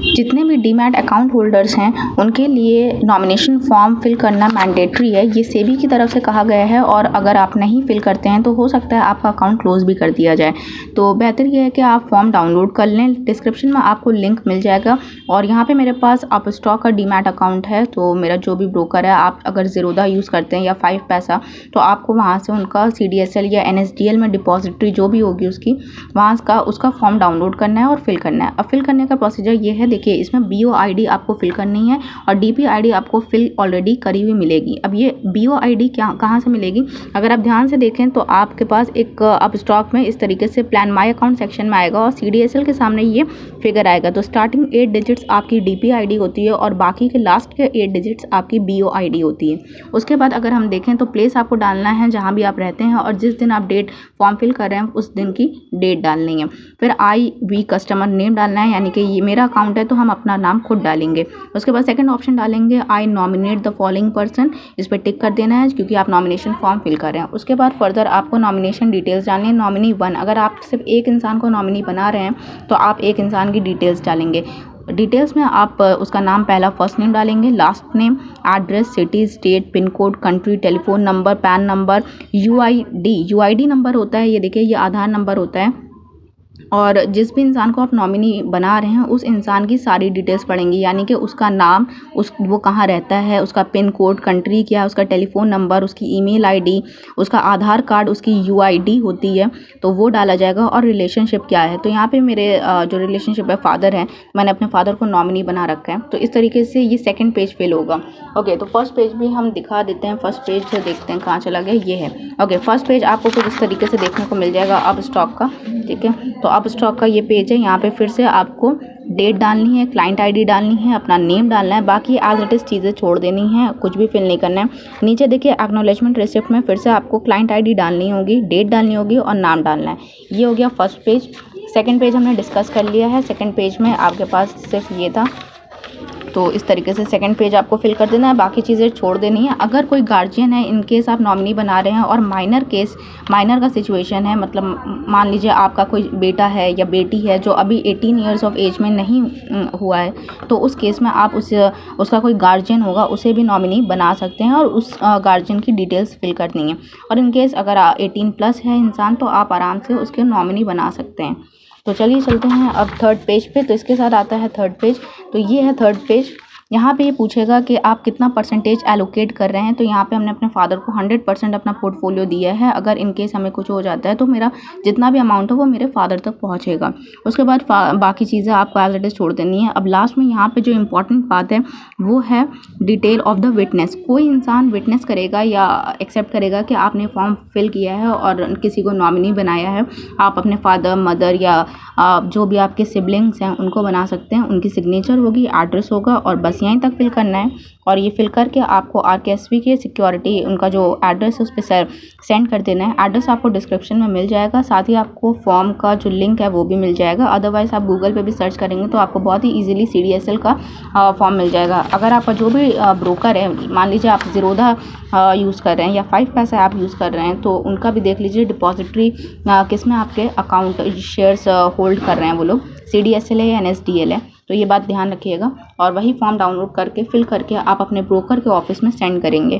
जितने भी demat account holders हैं उनके लिए नॉमिनेशन फॉर्म फिल करना मैंडेटरी है। ये सेबी की तरफ से कहा गया है और अगर आप नहीं फिल करते हैं तो हो सकता है आपका अकाउंट क्लोज भी कर दिया जाए। तो बेहतर ये है कि आप फॉर्म डाउनलोड कर लें। डिस्क्रिप्शन में आपको लिंक मिल जाएगा और यहाँ पे मेरे पास अपस्टॉक का डीमैट अकाउंट है। तो मेरा जो भी ब्रोकर है, आप अगर ज़ीरोधा यूज़ करते हैं या 5 पैसा, तो आपको वहाँ से उनका CDSL या NSDL में डिपॉजिटरी जो भी होगी उसकी, वहाँ का उसका फॉर्म डाउनलोड करना है और फिल करना है। अब फिल करने का प्रोसीजर ये है, देखिए इसमें BOID आपको फिल करनी है और DPID आपको फिल ऑलरेडी करी हुई मिलेगी। अब ये BOID कहाँ से मिलेगी, अगर आप ध्यान से देखें तो आपके पास एक अपस्टॉक में इस तरीके से प्लान माई अकाउंट सेक्शन में आएगा और CDSL के सामने ये फिगर आएगा। तो स्टार्टिंग 8 डिजिट्स आपकी DPID होती है और बाकी के लास्ट के 8 डिजिट्स आपकी BOID होती है। उसके बाद अगर हम देखें तो प्लेस आपको डालना है जहाँ भी आप रहते हैं और जिस दिन आप डेट फॉर्म फिल कर रहे हैं उस दिन की डेट डालनी है। फिर IB कस्टमर नेम डालना है, यानी कि ये मेरा अकाउंट है तो हम अपना नाम खुद डालेंगे। उसके बाद सेकंड ऑप्शन डालेंगे आई नॉमिनेट द फॉलोइंग पर्सन, इस पर टिक कर देना है क्योंकि आप नॉमिनेशन फॉर्म फिल कर रहे हैं। उसके बाद फर्दर आपको नॉमिनेशन डिटेल्स डालनी है। नॉमिनी 1, अगर आप सिर्फ एक इंसान को नॉमिनी बना रहे हैं तो आप एक इंसान की डिटेल्स डालेंगे। डिटेल्स में आप उसका नाम पहला फर्स्ट नेम डालेंगे, last name, address, city, state, pin code, country, telephone number, pan number, UID number होता है, ये देखिए ये आधार नंबर होता है। और जिस भी इंसान को आप नॉमिनी बना रहे हैं उस इंसान की सारी डिटेल्स पड़ेंगी, यानी कि उसका नाम, वो कहाँ रहता है, उसका पिन कोड, कंट्री क्या है, उसका टेलीफोन नंबर, उसकी ईमेल ID, उसका आधार कार्ड, उसकी UID होती है तो वो डाला जाएगा और रिलेशनशिप क्या है। तो यहाँ पे मेरे जो रिलेशनशिप है फादर हैं, मैंने अपने फादर को नॉमिनी बना रखा है। तो इस तरीके से ये सेकेंड पेज फिल होगा। ओके, तो फर्स्ट पेज भी हम दिखा देते हैं। फर्स्ट पेज से देखते हैं कहाँ चला गया, ये है। ओके, फर्स्ट पेज आपको कुछ इस तरीके से देखने को मिल जाएगा अब स्टॉक का, ठीक है। तो अब स्टॉक का ये पेज है। यहाँ पे फिर से आपको डेट डालनी है, क्लाइंट ID डालनी है, अपना नेम डालना है, बाकी एज इट इज़ चीज़ें छोड़ देनी है, कुछ भी फिल नहीं करना है। नीचे देखिए एक्नॉलेजमेंट रिसिप्ट में फिर से आपको क्लाइंट ID डालनी होगी, डेट डालनी होगी और नाम डालना है। ये हो गया फर्स्ट पेज। सेकंड पेज हमने डिस्कस कर लिया है। सेकंड पेज में आपके पास सिर्फ ये था, तो इस तरीके से सेकंड पेज आपको फिल कर देना है, बाकी चीज़ें छोड़ देनी है। अगर कोई गार्जियन है, इन केस आप नॉमिनी बना रहे हैं और माइनर का सिचुएशन है, मतलब मान लीजिए आपका कोई बेटा है या बेटी है जो अभी 18 ईयर्स ऑफ एज में नहीं हुआ है, तो उस केस में आप उसका कोई गार्जियन होगा उसे भी नॉमिनी बना सकते हैं और उस गार्जियन की डिटेल्स फिल करनी है। और इन केस अगर 18+ है इंसान तो आप आराम से उसके नॉमिनी बना सकते हैं। तो चलिए चलते हैं अब थर्ड पेज पे। तो इसके साथ आता है थर्ड पेज। तो ये है थर्ड पेज। यहाँ पे ये पूछेगा कि आप कितना परसेंटेज एलोकेट कर रहे हैं। तो यहाँ पे हमने अपने फादर को 100% अपना पोर्टफोलियो दिया है। अगर इन केस हमें कुछ हो जाता है तो मेरा जितना भी अमाउंट है वो मेरे फादर तक पहुँचेगा। उसके बाद बाकी चीज़ें आपको एज इट इज़ छोड़ देनी है। अब लास्ट में यहाँ पे जो इम्पोर्टेंट बात है वो है डिटेल ऑफ द विटनेस। कोई इंसान विटनेस करेगा या एक्सेप्ट करेगा कि आपने फॉर्म फिल किया है और किसी को नॉमिनी बनाया है, आप अपने फादर, मदर या जो भी आपके सिबलिंग्स हैं उनको बना सकते हैं। उनकी सिग्नेचर होगी, एड्रेस होगा और बस यहीं तक फिल करना है। और ये फिल करके आपको RKSP के सिक्योरिटी उनका जो एड्रेस है उस पर सेंड कर देना है। एड्रेस आपको डिस्क्रिप्शन में मिल जाएगा, साथ ही आपको फॉर्म का जो लिंक है वो भी मिल जाएगा। अदरवाइज़ आप गूगल पे भी सर्च करेंगे तो आपको बहुत ही ईजिली CDSL का फॉर्म मिल जाएगा। अगर आपका जो भी ब्रोकर है, मान लीजिए आप ज़ीरोधा यूज़ कर रहे हैं या 5 पैसा आप यूज़ कर रहे हैं, तो उनका भी देख लीजिए डिपॉजिटरी किस में आपके अकाउंट शेयर्स होल्ड कर रहे हैं वो लोग, CDSL है या NSDL है। तो ये बात ध्यान रखिएगा और वही फॉर्म डाउनलोड करके फिल करके आप अपने ब्रोकर के ऑफिस में सेंड करेंगे।